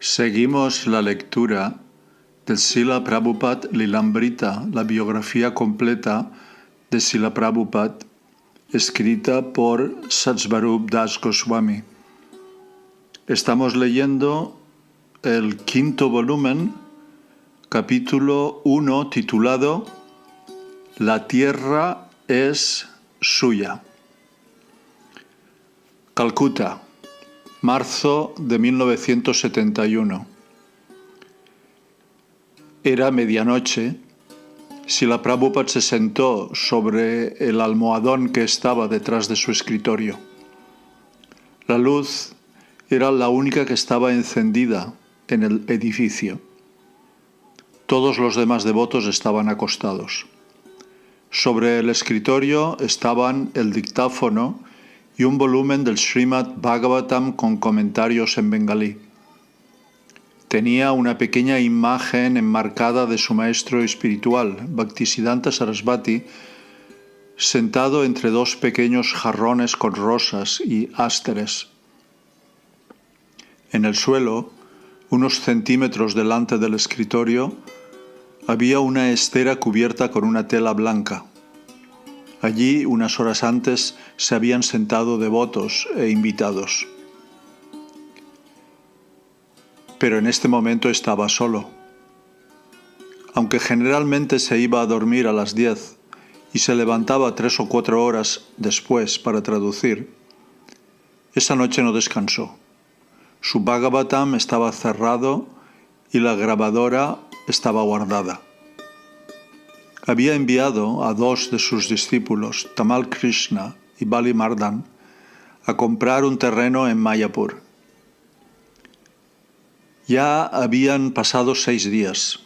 Seguimos la lectura del Srila Prabhupada Lilamrita, la biografía completa de Srila Prabhupada, escrita por Satsvarup Das Goswami. Estamos leyendo el quinto volumen, capítulo 1, titulado La tierra es suya. Calcuta, marzo de 1971. Era medianoche. Srila Prabhupada se sentó sobre el almohadón que estaba detrás de su escritorio. La luz era la única que estaba encendida en el edificio. Todos los demás devotos estaban acostados. Sobre el escritorio estaban el dictáfono y un volumen del Srimad Bhagavatam con comentarios en bengalí. Tenía una pequeña imagen enmarcada de su maestro espiritual, Bhaktisiddhanta Sarasvati, sentado entre dos pequeños jarrones con rosas y ásteres. En el suelo, unos centímetros delante del escritorio, había una estera cubierta con una tela blanca. Allí, unas horas antes, se habían sentado devotos e invitados. Pero en este momento estaba solo. Aunque generalmente se iba a dormir a las 10 y se levantaba 3 o 4 horas después para traducir, esa noche no descansó. Su Bhagavatam estaba cerrado y la grabadora estaba guardada. Había enviado a 2 de sus discípulos, Tamal Krishna y Bali Mardan, a comprar un terreno en Mayapur. Ya habían pasado 6 días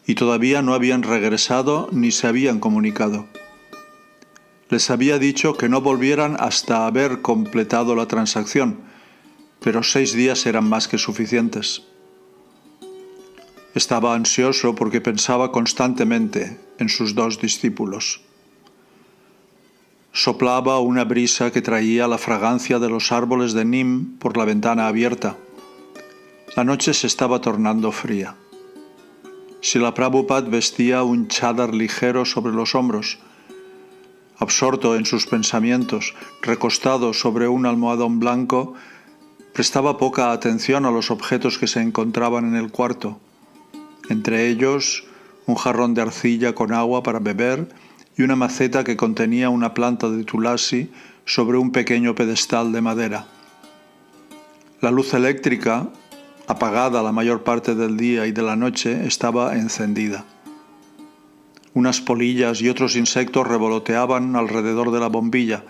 y todavía no habían regresado ni se habían comunicado. Les había dicho que no volvieran hasta haber completado la transacción, pero 6 días eran más que suficientes. Estaba ansioso porque pensaba constantemente en sus 2 discípulos. Soplaba una brisa que traía la fragancia de los árboles de Nim por la ventana abierta. La noche se estaba tornando fría. Srila Prabhupada vestía un chadar ligero sobre los hombros. Absorto en sus pensamientos, recostado sobre un almohadón blanco, prestaba poca atención a los objetos que se encontraban en el cuarto. Entre ellos, un jarrón de arcilla con agua para beber y una maceta que contenía una planta de tulasi sobre un pequeño pedestal de madera. La luz eléctrica, apagada la mayor parte del día y de la noche, estaba encendida. Unas polillas y otros insectos revoloteaban alrededor de la bombilla.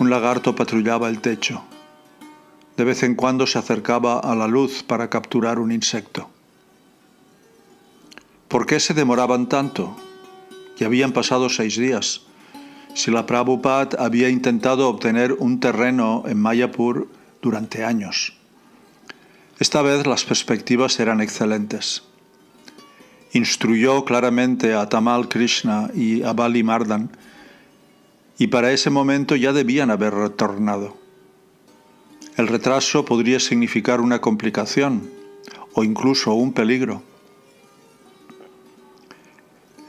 Un lagarto patrullaba el techo. De vez en cuando se acercaba a la luz para capturar un insecto. ¿Por qué se demoraban tanto? Ya habían pasado 6 días. Srila Prabhupada había intentado obtener un terreno en Mayapur durante años. Esta vez las perspectivas eran excelentes. Instruyó claramente a Tamal Krishna y a Bali Mardan, y para ese momento ya debían haber retornado. El retraso podría significar una complicación o incluso un peligro.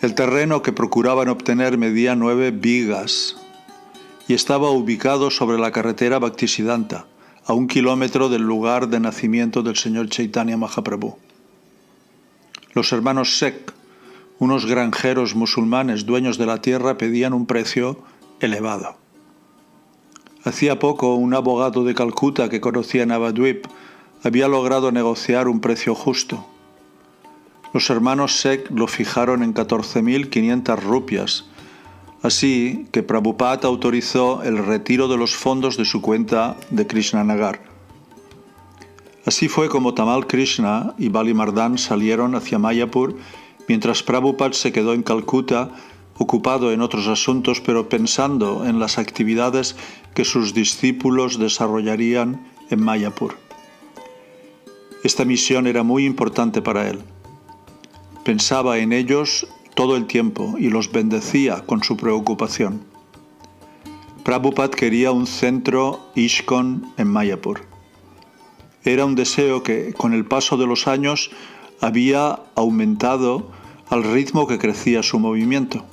El terreno que procuraban obtener medía 9 bighas y estaba ubicado sobre la carretera Bhaktisiddhanta, a 1 kilómetro del lugar de nacimiento del señor Chaitanya Mahaprabhu. Los hermanos Sek, unos granjeros musulmanes dueños de la tierra, pedían un precio elevado. Hacía poco, un abogado de Calcuta que conocía Navadvip había logrado negociar un precio justo. Los hermanos Sek lo fijaron en 14.500 rupias, así que Prabhupada autorizó el retiro de los fondos de su cuenta de Krishnanagar. Así fue como Tamal Krishna y Bali Mardan salieron hacia Mayapur, mientras Prabhupada se quedó en Calcuta, ocupado en otros asuntos, pero pensando en las actividades que sus discípulos desarrollarían en Mayapur. Esta misión era muy importante para él. Pensaba en ellos todo el tiempo y los bendecía con su preocupación. Prabhupada quería un centro ISKCON en Mayapur. Era un deseo que, con el paso de los años, había aumentado al ritmo que crecía su movimiento.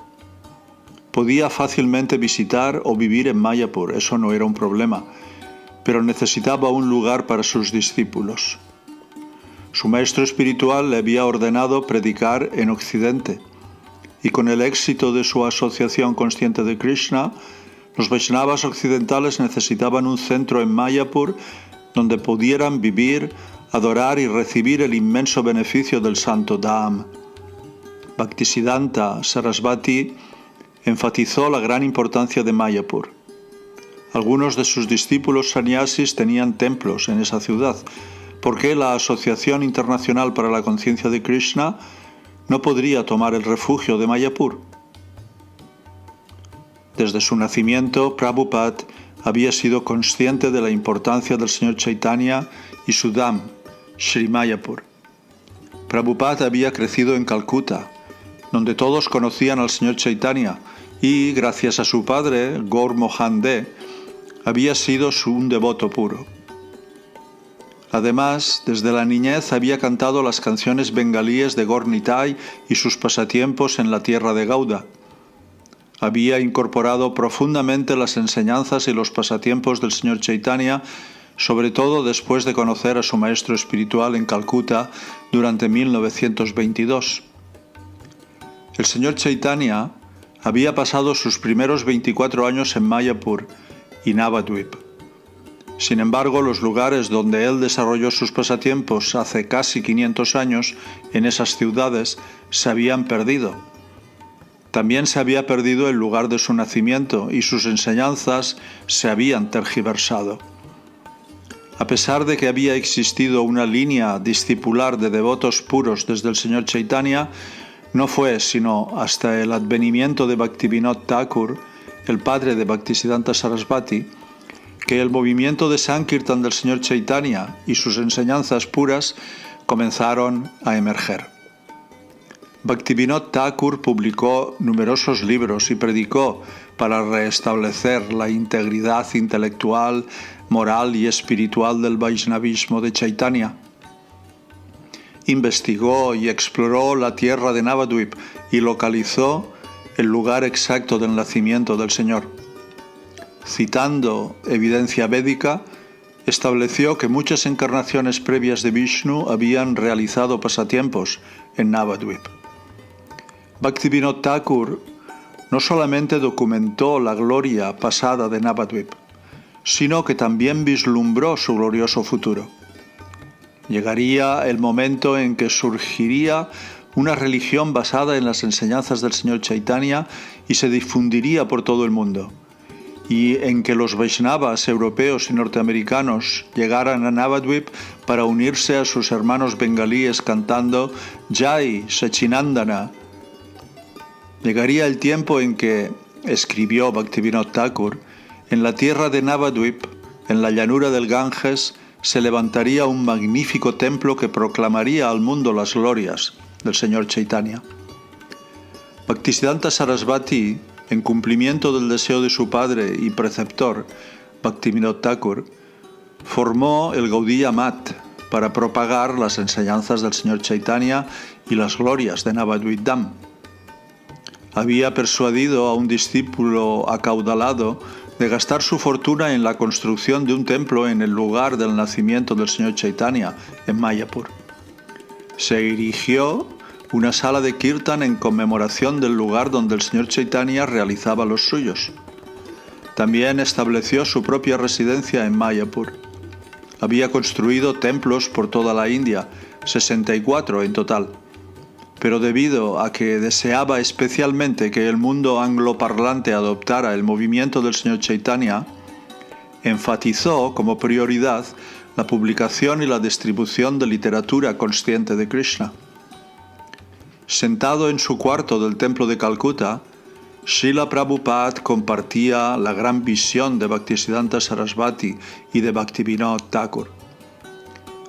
Podía fácilmente visitar o vivir en Mayapur, eso no era un problema, pero necesitaba un lugar para sus discípulos. Su maestro espiritual le había ordenado predicar en Occidente, y con el éxito de su asociación consciente de Krishna, los Vaishnavas occidentales necesitaban un centro en Mayapur donde pudieran vivir, adorar y recibir el inmenso beneficio del Santo Dham. Bhaktisiddhanta Sarasvati enfatizó la gran importancia de Mayapur. Algunos de sus discípulos sannyasis tenían templos en esa ciudad, porque la Asociación Internacional para la Conciencia de Krishna no podría tomar el refugio de Mayapur. Desde su nacimiento, Prabhupada había sido consciente de la importancia del Señor Chaitanya y su Dham, Sri Mayapur. Prabhupada había crecido en Calcuta, donde todos conocían al Señor Chaitanya, y, gracias a su padre, Gaur Mohan De, había sido un devoto puro. Además, desde la niñez había cantado las canciones bengalíes de Gaur Nitai y sus pasatiempos en la tierra de Gauda. Había incorporado profundamente las enseñanzas y los pasatiempos del Señor Chaitanya, sobre todo después de conocer a su maestro espiritual en Calcuta durante 1922. El Señor Chaitanya había pasado sus primeros 24 años en Mayapur y Navadvip. Sin embargo, los lugares donde él desarrolló sus pasatiempos hace casi 500 años en esas ciudades se habían perdido. También se había perdido el lugar de su nacimiento y sus enseñanzas se habían tergiversado. A pesar de que había existido una línea discipular de devotos puros desde el Señor Chaitanya, no fue sino hasta el advenimiento de Bhaktivinoda Thakur, el padre de Bhaktisiddhanta Sarasvati, que el movimiento de Sankirtan del Señor Chaitanya y sus enseñanzas puras comenzaron a emerger. Bhaktivinoda Thakur publicó numerosos libros y predicó para restablecer la integridad intelectual, moral y espiritual del Vaishnavismo de Chaitanya. Investigó y exploró la tierra de Navadvip y localizó el lugar exacto del nacimiento del Señor. Citando evidencia védica, estableció que muchas encarnaciones previas de Vishnu habían realizado pasatiempos en Navadvip. Bhaktivinoda Thakur no solamente documentó la gloria pasada de Navadvip, sino que también vislumbró su glorioso futuro. Llegaría el momento en que surgiría una religión basada en las enseñanzas del Señor Chaitanya y se difundiría por todo el mundo, y en que los Vaishnavas europeos y norteamericanos llegaran a Navadvip para unirse a sus hermanos bengalíes cantando Jai Sachinandana. Llegaría el tiempo en que, escribió Bhaktivinoda Thakur, en la tierra de Navadvip, en la llanura del Ganges, se levantaría un magnífico templo que proclamaría al mundo las glorias del Señor Chaitanya. Bhaktisiddhanta Sarasvati, en cumplimiento del deseo de su padre y preceptor, Bhaktivinoda Thakur, formó el Gaudiya Math para propagar las enseñanzas del Señor Chaitanya y las glorias de Navadvip Dham. Había persuadido a un discípulo acaudalado de gastar su fortuna en la construcción de un templo en el lugar del nacimiento del Señor Chaitanya, en Mayapur. Se erigió una sala de kirtan en conmemoración del lugar donde el Señor Chaitanya realizaba los suyos. También estableció su propia residencia en Mayapur. Había construido templos por toda la India, 64 en total. Pero debido a que deseaba especialmente que el mundo angloparlante adoptara el movimiento del Señor Chaitanya, enfatizó como prioridad la publicación y la distribución de literatura consciente de Krishna. Sentado en su cuarto del templo de Calcuta, Srila Prabhupada compartía la gran visión de Bhaktisiddhanta Sarasvati y de Bhaktivinoda Thakur.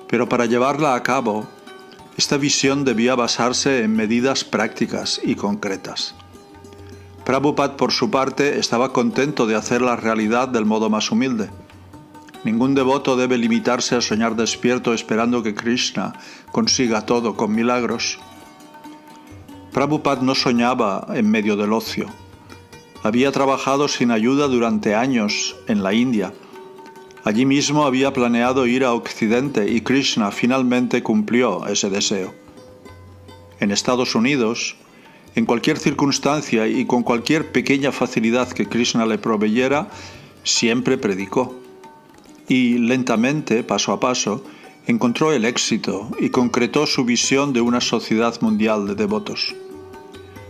Pero para llevarla a cabo, esta visión debía basarse en medidas prácticas y concretas. Prabhupada, por su parte, estaba contento de hacerla realidad del modo más humilde. Ningún devoto debe limitarse a soñar despierto esperando que Krishna consiga todo con milagros. Prabhupada no soñaba en medio del ocio. Había trabajado sin ayuda durante años en la India. Allí mismo había planeado ir a Occidente y Krishna finalmente cumplió ese deseo. En Estados Unidos, en cualquier circunstancia y con cualquier pequeña facilidad que Krishna le proveyera, siempre predicó. Y lentamente, paso a paso, encontró el éxito y concretó su visión de una sociedad mundial de devotos.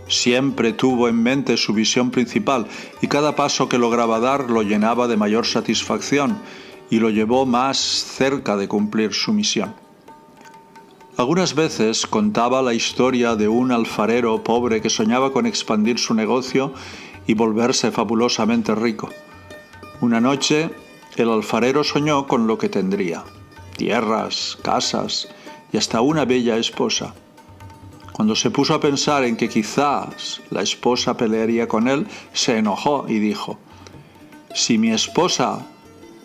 Siempre tuvo en mente su visión principal y cada paso que lograba dar lo llenaba de mayor satisfacción y lo llevó más cerca de cumplir su misión. Algunas veces contaba la historia de un alfarero pobre que soñaba con expandir su negocio y volverse fabulosamente rico. Una noche, el alfarero soñó con lo que tendría: tierras, casas y hasta una bella esposa. Cuando se puso a pensar en que quizás la esposa pelearía con él, se enojó y dijo: «Si mi esposa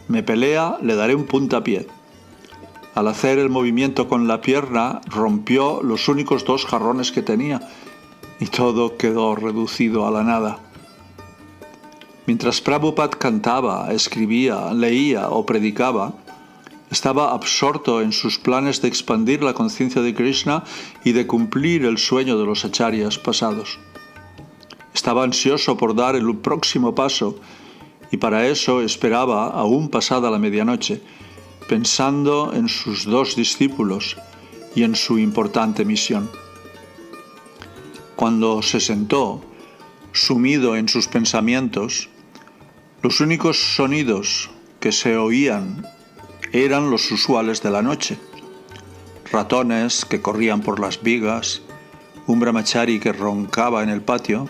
me pelea, le daré un puntapié». Al hacer el movimiento con la pierna, rompió los únicos 2 jarrones que tenía y todo quedó reducido a la nada. Mientras Prabhupada cantaba, escribía, leía o predicaba, estaba absorto en sus planes de expandir la conciencia de Krishna y de cumplir el sueño de los acharyas pasados. Estaba ansioso por dar el próximo paso y para eso esperaba, aún pasada la medianoche, pensando en sus 2 discípulos y en su importante misión. Cuando se sentó, sumido en sus pensamientos, los únicos sonidos que se oían eran los usuales de la noche: ratones que corrían por las vigas, un brahmachari que roncaba en el patio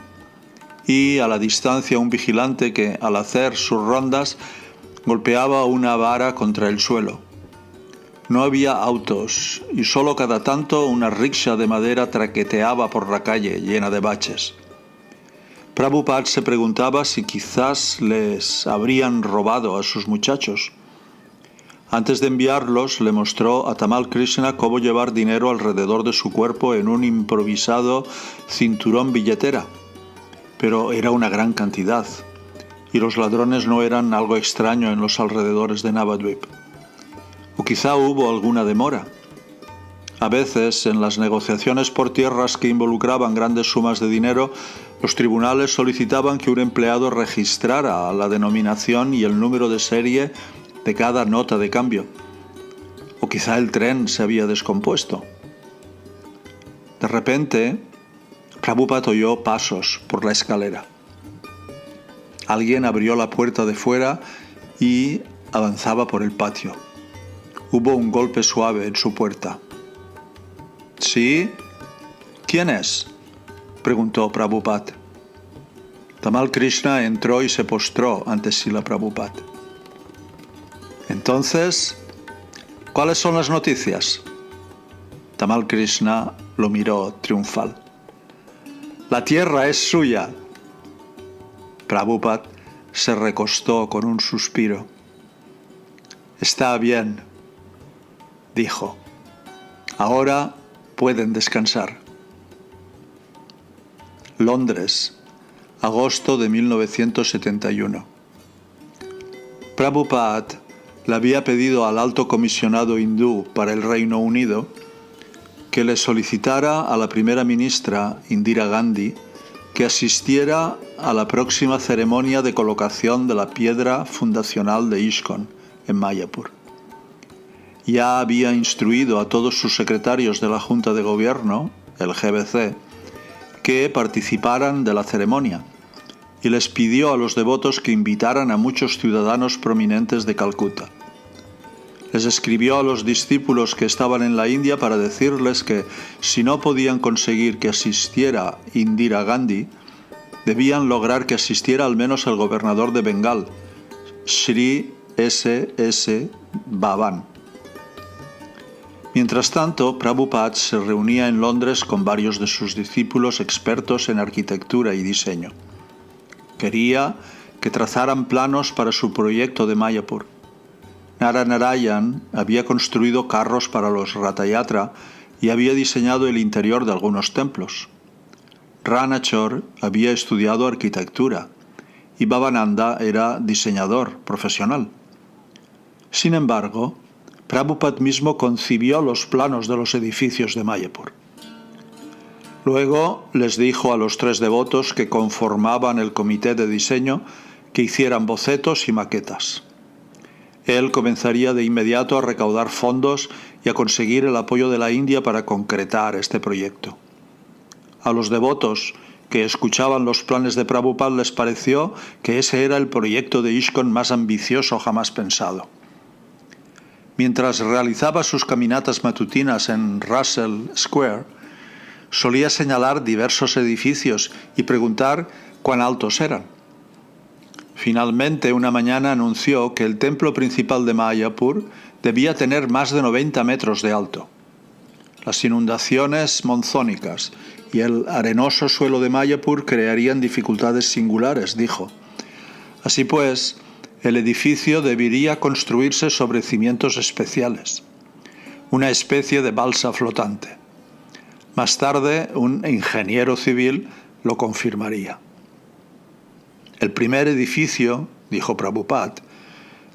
y a la distancia un vigilante que, al hacer sus rondas, golpeaba una vara contra el suelo. No había autos y solo cada tanto una rickshaw de madera traqueteaba por la calle llena de baches. Prabhupada se preguntaba si quizás les habrían robado a sus muchachos. Antes de enviarlos, le mostró a Tamal Krishna cómo llevar dinero alrededor de su cuerpo en un improvisado cinturón billetera. Pero era una gran cantidad, y los ladrones no eran algo extraño en los alrededores de Navadvip. O quizá hubo alguna demora. A veces, en las negociaciones por tierras que involucraban grandes sumas de dinero, los tribunales solicitaban que un empleado registrara la denominación y el número de serie de cada nota de cambio. O quizá el tren se había descompuesto. De repente, Prabhupada oyó pasos por la escalera. Alguien abrió la puerta de fuera y avanzaba por el patio. Hubo un golpe suave en su puerta. «¿Sí? ¿Quién es?», preguntó Prabhupada. Tamal Krishna entró y se postró ante Srila Prabhupada. «Entonces, ¿cuáles son las noticias?». Tamal Krishna lo miró triunfal. «La tierra es suya». Prabhupada se recostó con un suspiro. «Está bien», dijo. «Ahora pueden descansar». Londres, agosto de 1971. Prabhupada le había pedido al alto comisionado hindú para el Reino Unido que le solicitara a la primera ministra Indira Gandhi que asistiera a la próxima ceremonia de colocación de la piedra fundacional de ISKCON en Mayapur. Ya había instruido a todos sus secretarios de la Junta de Gobierno, el GBC, que participaran de la ceremonia y les pidió a los devotos que invitaran a muchos ciudadanos prominentes de Calcuta. Les escribió a los discípulos que estaban en la India para decirles que, si no podían conseguir que asistiera Indira Gandhi, debían lograr que asistiera al menos el gobernador de Bengal, Sri S.S. Bhavan. Mientras tanto, Prabhupada se reunía en Londres con varios de sus discípulos expertos en arquitectura y diseño. Quería que trazaran planos para su proyecto de Mayapur. Naranarayan había construido carros para los Ratayatra y había diseñado el interior de algunos templos. Ranachor había estudiado arquitectura y Bhavananda era diseñador profesional. Sin embargo, Prabhupada mismo concibió los planos de los edificios de Mayapur. Luego les dijo a los 3 devotos que conformaban el comité de diseño que hicieran bocetos y maquetas. Él comenzaría de inmediato a recaudar fondos y a conseguir el apoyo de la India para concretar este proyecto. A los devotos que escuchaban los planes de Prabhupada les pareció que ese era el proyecto de ISKCON más ambicioso jamás pensado. Mientras realizaba sus caminatas matutinas en Russell Square, solía señalar diversos edificios y preguntar cuán altos eran. Finalmente, una mañana anunció que el templo principal de Mayapur debía tener más de 90 metros de alto. Las inundaciones monzónicas y el arenoso suelo de Mayapur crearían dificultades singulares, dijo. Así pues, el edificio debería construirse sobre cimientos especiales, una especie de balsa flotante. Más tarde, un ingeniero civil lo confirmaría. El primer edificio, dijo Prabhupada,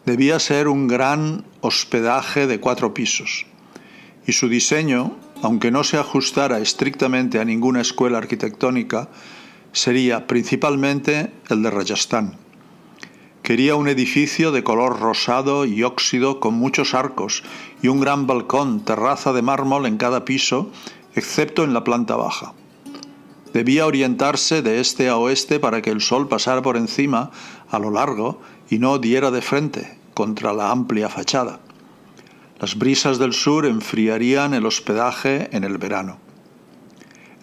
debía ser un gran hospedaje de 4 pisos, y su diseño, aunque no se ajustara estrictamente a ninguna escuela arquitectónica, sería principalmente el de Rajasthan. Quería un edificio de color rosado y óxido con muchos arcos y un gran balcón, terraza de mármol en cada piso, excepto en la planta baja. Debía orientarse de este a oeste para que el sol pasara por encima a lo largo y no diera de frente contra la amplia fachada. Las brisas del sur enfriarían el hospedaje en el verano.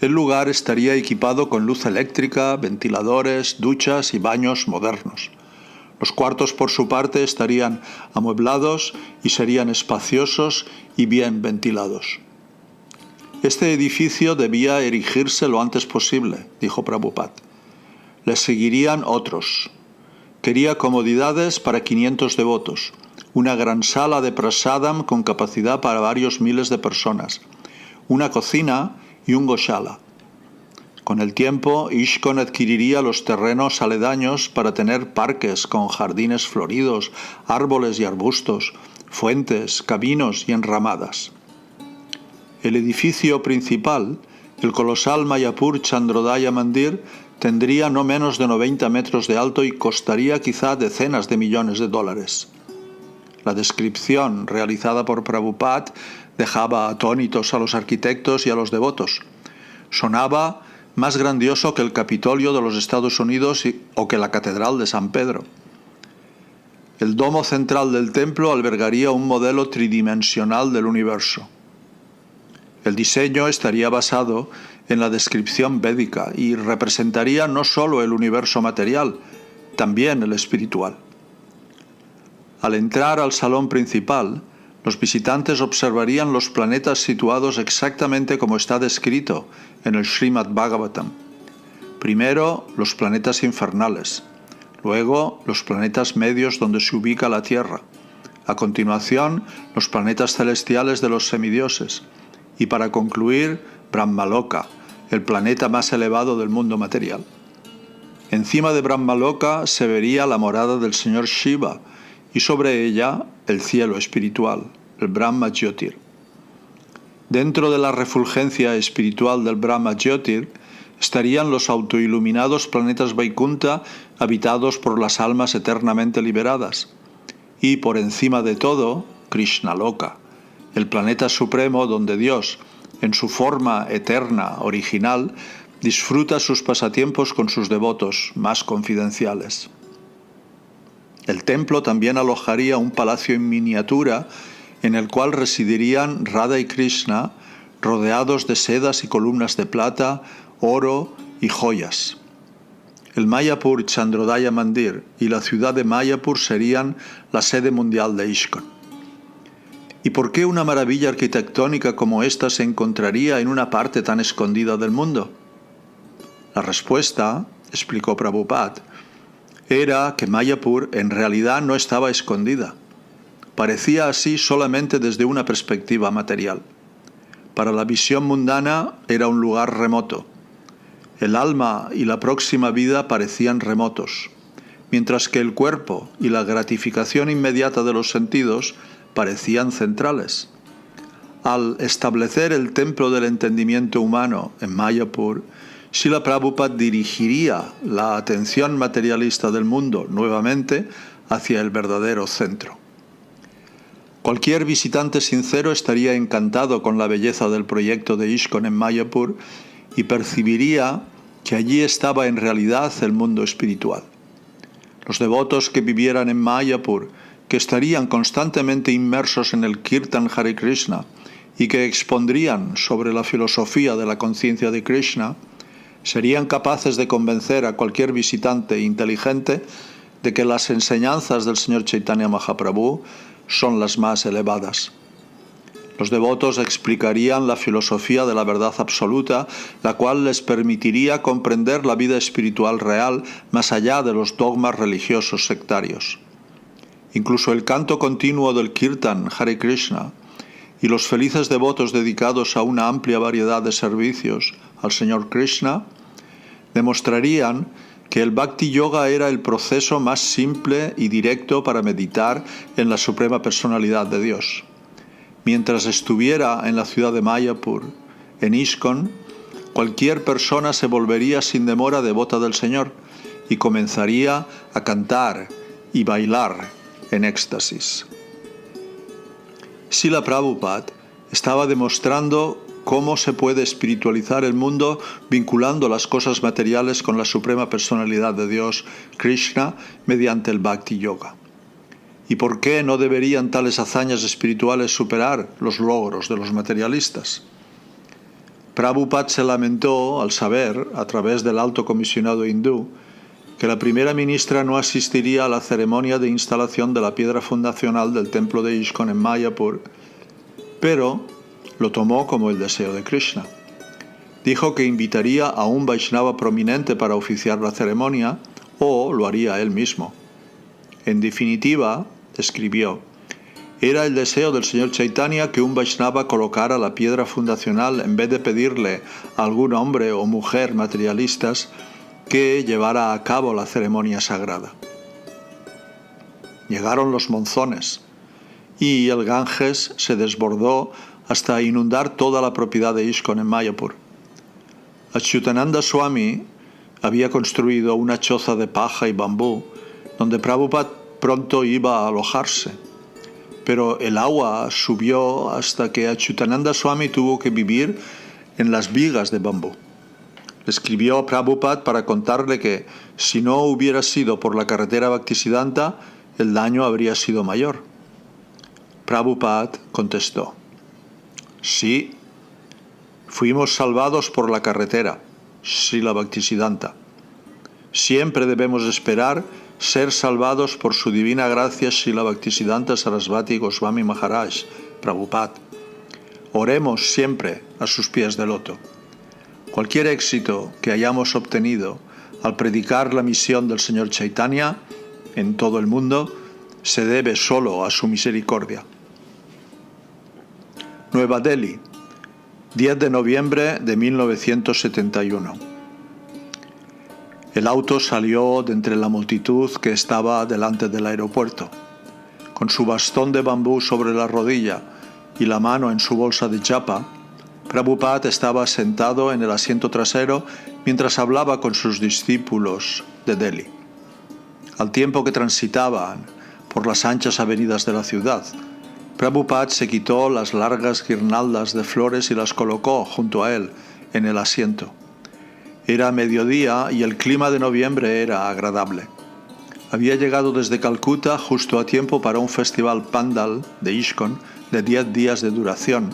El lugar estaría equipado con luz eléctrica, ventiladores, duchas y baños modernos. Los cuartos, por su parte, estarían amueblados y serían espaciosos y bien ventilados. Este edificio debía erigirse lo antes posible, dijo Prabhupada. Le seguirían otros. Quería comodidades para 500 devotos, una gran sala de prasadam con capacidad para varios miles de personas, una cocina y un goshala. Con el tiempo, ISKCON adquiriría los terrenos aledaños para tener parques con jardines floridos, árboles y arbustos, fuentes, caminos y enramadas. El edificio principal, el colosal Mayapur Chandrodaya Mandir, tendría no menos de 90 metros de alto y costaría quizá decenas de millones de dólares. La descripción realizada por Prabhupada dejaba atónitos a los arquitectos y a los devotos. Sonaba más grandioso que el Capitolio de los Estados Unidos o que la Catedral de San Pedro. El domo central del templo albergaría un modelo tridimensional del universo. El diseño estaría basado en la descripción védica y representaría no solo el universo material, también el espiritual. Al entrar al salón principal, los visitantes observarían los planetas situados exactamente como está descrito en el Srimad Bhagavatam. Primero, los planetas infernales, luego los planetas medios donde se ubica la Tierra, a continuación los planetas celestiales de los semidioses, y para concluir, Brahmaloka, el planeta más elevado del mundo material. Encima de Brahmaloka se vería la morada del señor Shiva y sobre ella el cielo espiritual, el Brahma Jyotir. Dentro de la refulgencia espiritual del Brahma Jyotir estarían los autoiluminados planetas Vaikunta habitados por las almas eternamente liberadas. Y por encima de todo, Krishnaloka, el planeta supremo donde Dios, en su forma eterna, original, disfruta sus pasatiempos con sus devotos más confidenciales. El templo también alojaría un palacio en miniatura en el cual residirían Radha y Krishna, rodeados de sedas y columnas de plata, oro y joyas. El Mayapur Chandrodaya Mandir y la ciudad de Mayapur serían la sede mundial de ISKCON. ¿Y por qué una maravilla arquitectónica como esta se encontraría en una parte tan escondida del mundo? La respuesta, explicó Prabhupada, era que Mayapur en realidad no estaba escondida. parecía así solamente desde una perspectiva material. Para la visión mundana era un lugar remoto. El alma y la próxima vida parecían remotos, mientras que el cuerpo y la gratificación inmediata de los sentidos parecían centrales. Al establecer el templo del entendimiento humano en Mayapur, Srila Prabhupada dirigiría la atención materialista del mundo nuevamente hacia el verdadero centro. Cualquier visitante sincero estaría encantado con la belleza del proyecto de ISKCON en Mayapur y percibiría que allí estaba en realidad el mundo espiritual. Los devotos que vivieran en Mayapur, que estarían constantemente inmersos en el Kirtan Hare Krishna y que expondrían sobre la filosofía de la conciencia de Krishna, serían capaces de convencer a cualquier visitante inteligente de que las enseñanzas del Señor Chaitanya Mahaprabhu son las más elevadas. Los devotos explicarían la filosofía de la verdad absoluta, la cual les permitiría comprender la vida espiritual real más allá de los dogmas religiosos sectarios. Incluso el canto continuo del Kirtan Hare Krishna y los felices devotos dedicados a una amplia variedad de servicios al Señor Krishna demostrarían que el Bhakti Yoga era el proceso más simple y directo para meditar en la Suprema Personalidad de Dios. Mientras estuviera en la ciudad de Mayapur, en ISKCON, cualquier persona se volvería sin demora devota del Señor y comenzaría a cantar y bailar en éxtasis. Srila Prabhupada estaba demostrando cómo se puede espiritualizar el mundo vinculando las cosas materiales con la Suprema Personalidad de Dios, Krishna, mediante el Bhakti Yoga. ¿Y por qué no deberían tales hazañas espirituales superar los logros de los materialistas? Prabhupada se lamentó al saber, a través del alto comisionado hindú, que la primera ministra no asistiría a la ceremonia de instalación de la piedra fundacional del templo de ISKCON en Mayapur, pero lo tomó como el deseo de Krishna. Dijo que invitaría a un Vaishnava prominente para oficiar la ceremonia o lo haría él mismo. En definitiva, escribió, era el deseo del Señor Chaitanya que un Vaishnava colocara la piedra fundacional en vez de pedirle a algún hombre o mujer materialistas que llevara a cabo la ceremonia sagrada. Llegaron los monzones y el Ganges se desbordó hasta inundar toda la propiedad de ISKCON en Mayapur. Achyutananda Swami había construido una choza de paja y bambú donde Prabhupada pronto iba a alojarse, pero el agua subió hasta que Achyutananda Swami tuvo que vivir en las vigas de bambú. Le escribió a Prabhupada para contarle que si no hubiera sido por la carretera Bhaktisiddhanta, el daño habría sido mayor. Prabhupada contestó, sí, fuimos salvados por la carretera, Srila Bhaktisiddhanta. Siempre debemos esperar ser salvados por su divina gracia Srila Bhaktisiddhanta Sarasvati Goswami Maharaj, Prabhupada. Oremos siempre a sus pies de loto. Cualquier éxito que hayamos obtenido al predicar la misión del Señor Chaitanya en todo el mundo se debe solo a su misericordia. Nueva Delhi, 10 de noviembre de 1971. El auto salió de entre la multitud que estaba delante del aeropuerto. Con su bastón de bambú sobre la rodilla y la mano en su bolsa de chapa, Prabhupada estaba sentado en el asiento trasero mientras hablaba con sus discípulos de Delhi. Al tiempo que transitaban por las anchas avenidas de la ciudad, Prabhupada se quitó las largas guirnaldas de flores y las colocó junto a él en el asiento. Era mediodía y el clima de noviembre era agradable. Había llegado desde Calcuta justo a tiempo para un festival Pandal de ISKCON de 10 días de duración,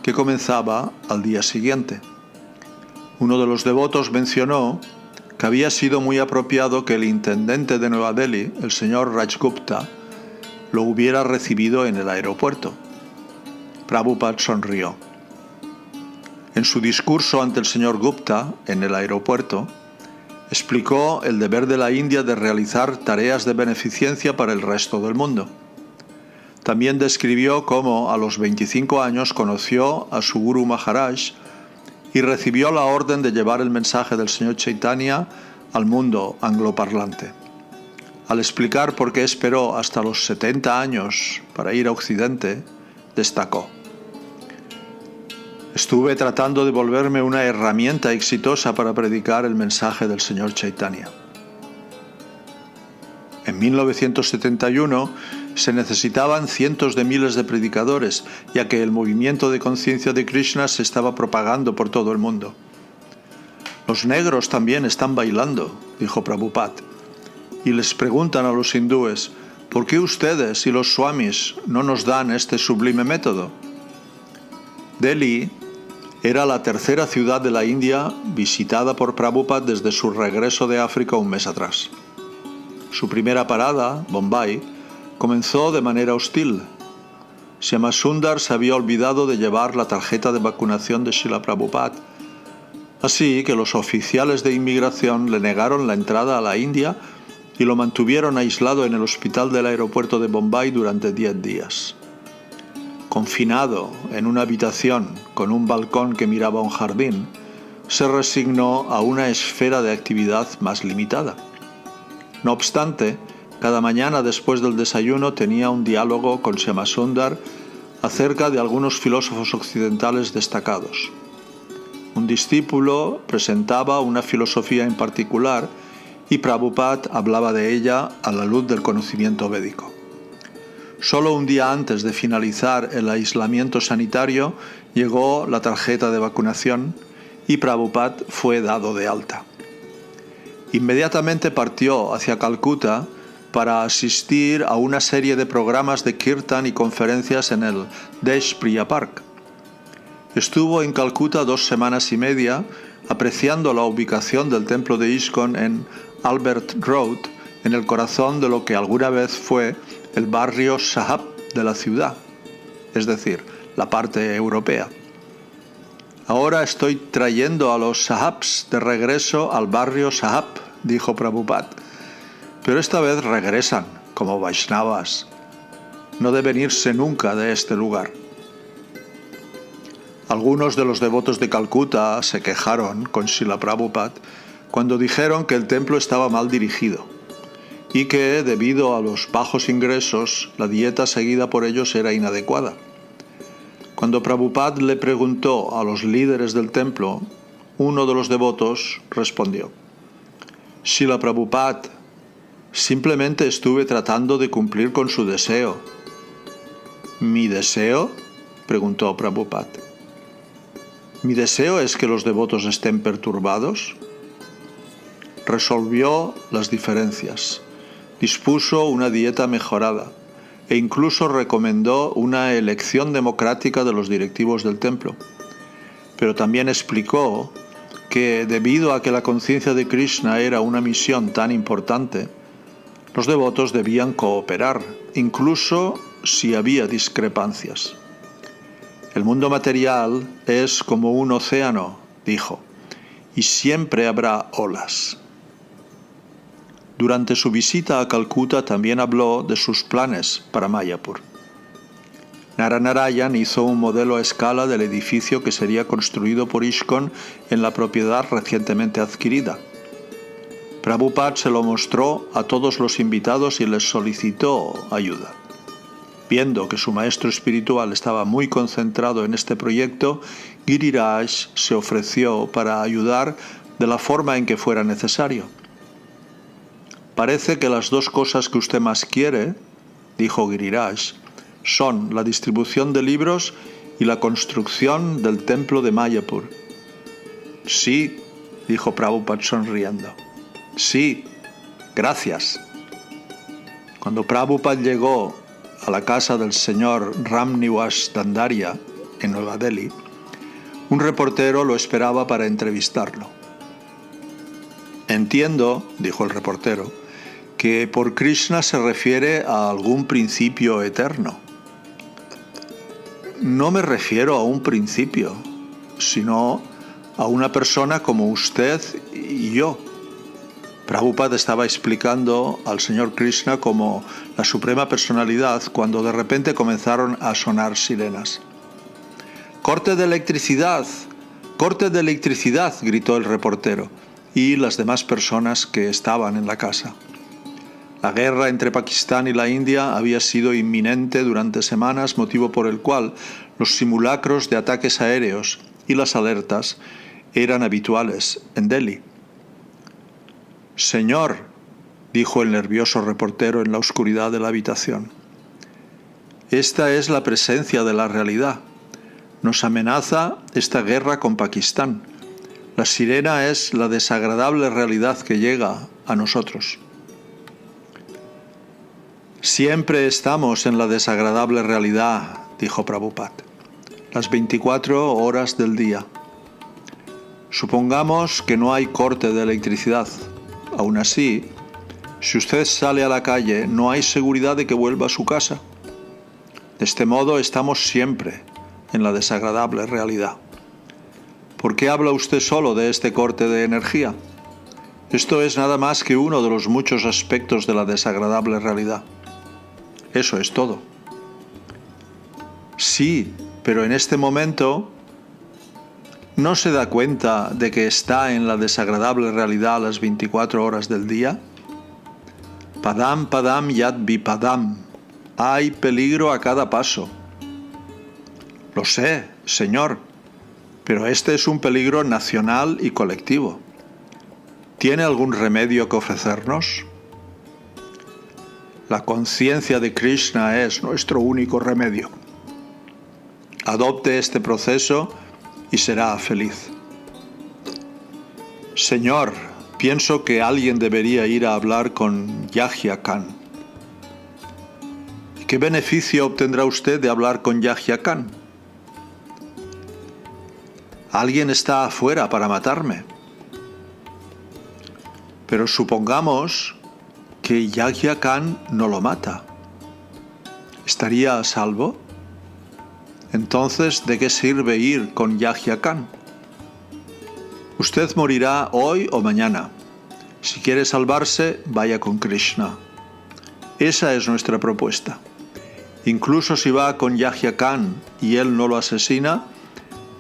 que comenzaba al día siguiente. Uno de los devotos mencionó que había sido muy apropiado que el intendente de Nueva Delhi, el señor Rajgupta, lo hubiera recibido en el aeropuerto. Prabhupada sonrió. En su discurso ante el señor Gupta, en el aeropuerto, explicó el deber de la India de realizar tareas de beneficencia para el resto del mundo. También describió cómo a los 25 años conoció a su Guru Maharaj y recibió la orden de llevar el mensaje del Señor Chaitanya al mundo angloparlante. Al explicar por qué esperó hasta los 70 años para ir a Occidente, destacó: estuve tratando de volverme una herramienta exitosa para predicar el mensaje del Señor Chaitanya. En 1971 se necesitaban cientos de miles de predicadores, ya que el movimiento de conciencia de Krishna se estaba propagando por todo el mundo. Los negros también están bailando, dijo Prabhupada, y les preguntan a los hindúes: ¿por qué ustedes y los swamis no nos dan este sublime método? Delhi era la tercera ciudad de la India visitada por Prabhupada desde su regreso de África un mes atrás. Su primera parada, Bombay, comenzó de manera hostil. Shyamasundar se había olvidado de llevar la tarjeta de vacunación de Srila Prabhupada, así que los oficiales de inmigración le negaron la entrada a la India y lo mantuvieron aislado en el hospital del aeropuerto de Bombay durante 10 días. Confinado en una habitación con un balcón que miraba a un jardín, se resignó a una esfera de actividad más limitada. No obstante, cada mañana después del desayuno tenía un diálogo con Shyamasundar acerca de algunos filósofos occidentales destacados. Un discípulo presentaba una filosofía en particular y Prabhupada hablaba de ella a la luz del conocimiento védico. Solo un día antes de finalizar el aislamiento sanitario llegó la tarjeta de vacunación y Prabhupada fue dado de alta. Inmediatamente partió hacia Calcuta para asistir a una serie de programas de kirtan y conferencias en el Desh Priya Park. Estuvo en Calcuta 2 semanas y media, apreciando la ubicación del templo de ISKCON en Albert Road, en el corazón de lo que alguna vez fue el barrio Sahab de la ciudad, es decir, la parte europea. Ahora estoy trayendo a los Sahabs de regreso al barrio Sahab, dijo Prabhupada, pero esta vez regresan como Vaishnavas. No deben irse nunca de este lugar. Algunos de los devotos de Calcuta se quejaron con Srila Prabhupada cuando dijeron que el templo estaba mal dirigido y que, debido a los bajos ingresos, la dieta seguida por ellos era inadecuada. Cuando Prabhupada le preguntó a los líderes del templo, uno de los devotos respondió: Srila Prabhupada, simplemente estuve tratando de cumplir con su deseo. ¿Mi deseo?, preguntó Prabhupada. ¿Mi deseo es que los devotos estén perturbados? Resolvió las diferencias, dispuso una dieta mejorada e incluso recomendó una elección democrática de los directivos del templo. Pero también explicó que, debido a que la conciencia de Krishna era una misión tan importante, los devotos debían cooperar, incluso si había discrepancias. El mundo material es como un océano, dijo, y siempre habrá olas. Durante su visita a Calcuta también habló de sus planes para Mayapur. Naranarayan hizo un modelo a escala del edificio que sería construido por ISKCON en la propiedad recientemente adquirida. Prabhupada se lo mostró a todos los invitados y les solicitó ayuda. Viendo que su maestro espiritual estaba muy concentrado en este proyecto, Giriraj se ofreció para ayudar de la forma en que fuera necesario. Parece que las dos cosas que usted más quiere, dijo Giriraj, son la distribución de libros y la construcción del templo de Mayapur. Sí, dijo Prabhupada sonriendo. Sí, gracias. Cuando Prabhupada llegó a la casa del señor Ramniwas Dandaria, en Nueva Delhi, un reportero lo esperaba para entrevistarlo. Entiendo, dijo el reportero, que por Krishna se refiere a algún principio eterno. No me refiero a un principio, sino a una persona como usted y yo. Prabhupada estaba explicando al señor Krishna como la suprema personalidad cuando de repente comenzaron a sonar sirenas. ¡Corte de electricidad! ¡Corte de electricidad!, gritó el reportero y las demás personas que estaban en la casa. La guerra entre Pakistán y la India había sido inminente durante semanas, motivo por el cual los simulacros de ataques aéreos y las alertas eran habituales en Delhi. «Señor», dijo el nervioso reportero en la oscuridad de la habitación, «esta es la presencia de la realidad. Nos amenaza esta guerra con Pakistán. La sirena es la desagradable realidad que llega a nosotros». «Siempre estamos en la desagradable realidad», dijo Prabhupada, «las 24 horas del día. Supongamos que no hay corte de electricidad. Aún así, si usted sale a la calle, no hay seguridad de que vuelva a su casa. De este modo estamos siempre en la desagradable realidad. ¿Por qué habla usted solo de este corte de energía? Esto es nada más que uno de los muchos aspectos de la desagradable realidad. Eso es todo». «Sí, pero en este momento ¿no se da cuenta de que está en la desagradable realidad a las 24 horas del día? Padam padam yad vipadam. Hay peligro a cada paso». «Lo sé, señor, pero este es un peligro nacional y colectivo. ¿Tiene algún remedio que ofrecernos?» «La conciencia de Krishna es nuestro único remedio. Adopte este proceso y será feliz». «Señor, pienso que alguien debería ir a hablar con Yahya Khan». «¿Qué beneficio obtendrá usted de hablar con Yahya Khan?» «Alguien está afuera para matarme». «Pero supongamos que Yahya Khan no lo mata. ¿Estaría a salvo? Entonces, ¿de qué sirve ir con Yahya Khan? Usted morirá hoy o mañana. Si quiere salvarse, vaya con Krishna. Esa es nuestra propuesta. Incluso si va con Yahya Khan y él no lo asesina,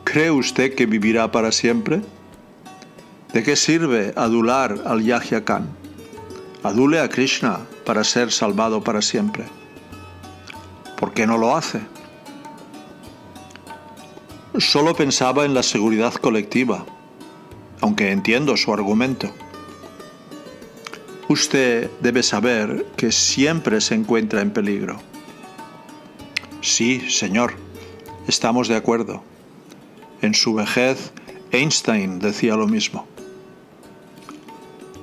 ¿cree usted que vivirá para siempre? ¿De qué sirve adular al Yahya Khan? Adule a Krishna para ser salvado para siempre. ¿Por qué no lo hace?» «Solo pensaba en la seguridad colectiva, aunque entiendo su argumento. Usted debe saber que siempre se encuentra en peligro». «Sí, señor, estamos de acuerdo. En su vejez, Einstein decía lo mismo».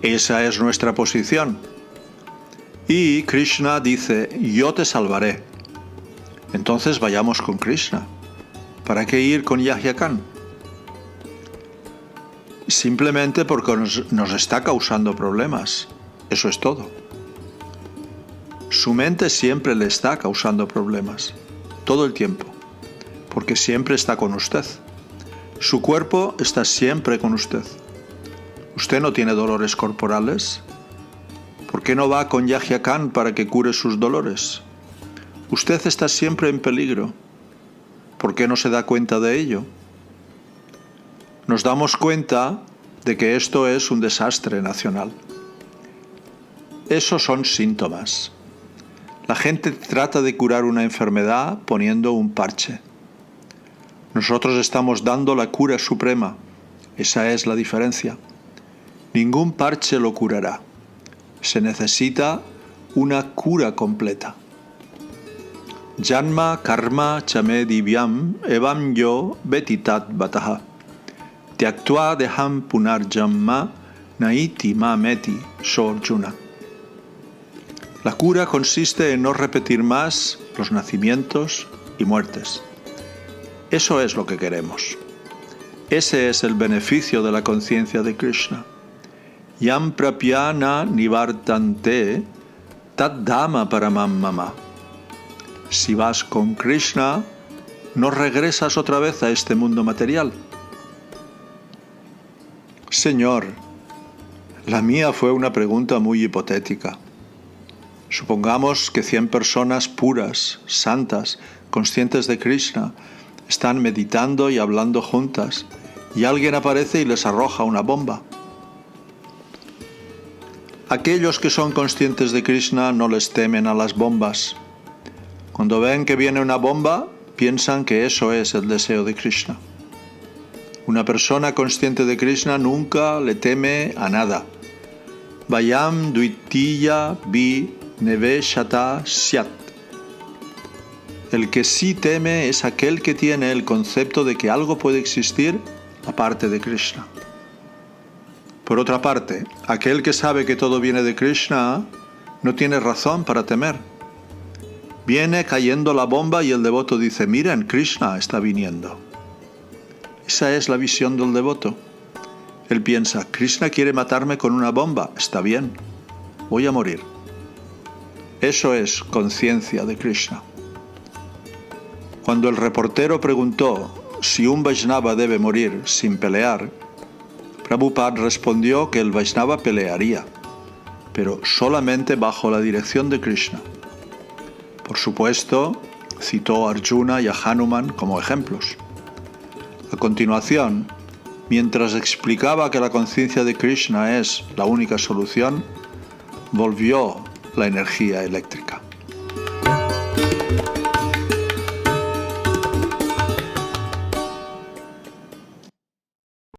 «Esa es nuestra posición. Y Krishna dice, yo te salvaré. Entonces vayamos con Krishna. ¿Para qué ir con Yahya Khan?» «Simplemente porque nos está causando problemas. Eso es todo». «Su mente siempre le está causando problemas. Todo el tiempo. Porque siempre está con usted. Su cuerpo está siempre con usted. ¿Usted no tiene dolores corporales? ¿Por qué no va con Yahya Khan para que cure sus dolores? Usted está siempre en peligro. ¿Por qué no se da cuenta de ello?» Nos damos cuenta de que esto es un desastre nacional. Esos son síntomas. La gente trata de curar una enfermedad poniendo un parche. Nosotros estamos dando la cura suprema. Esa es la diferencia. Ningún parche lo curará. Se necesita una cura completa. Janma karma chame divyam evam yo betitat bataha. Tyaktva deham punarjamma naiti ma meti sorjuna. La cura consiste en no repetir más los nacimientos y muertes. Eso es lo que queremos. Ese es el beneficio de la conciencia de Krishna. Yam prapyana nivartante tad dhamma paramam mama. Si vas con Krishna, no regresas otra vez a este mundo material. Señor, La mía fue una pregunta muy hipotética. Supongamos que 100 personas puras, santas, conscientes de Krishna, están meditando y hablando juntas, y alguien aparece y les arroja una bomba. Aquellos que son conscientes de Krishna no les temen a las bombas. Cuando ven que viene una bomba, piensan que eso es el deseo de Krishna. Una persona consciente de Krishna nunca le teme a nada. Vayam duitiya vi neveshata syat. El que sí teme es aquel que tiene el concepto de que algo puede existir aparte de Krishna. Por otra parte, aquel que sabe que todo viene de Krishna no tiene razón para temer. Viene cayendo la bomba y el devoto dice: miren, Krishna está viniendo. Esa es la visión del devoto. Él piensa: Krishna quiere matarme con una bomba, está bien, voy a morir. Eso es conciencia de Krishna. Cuando el reportero preguntó si un Vaishnava debe morir sin pelear, Prabhupada respondió que el Vaishnava pelearía, pero solamente bajo la dirección de Krishna. Por supuesto, citó a Arjuna y a Hanuman como ejemplos. A continuación, mientras explicaba que la conciencia de Krishna es la única solución, volvió la energía eléctrica.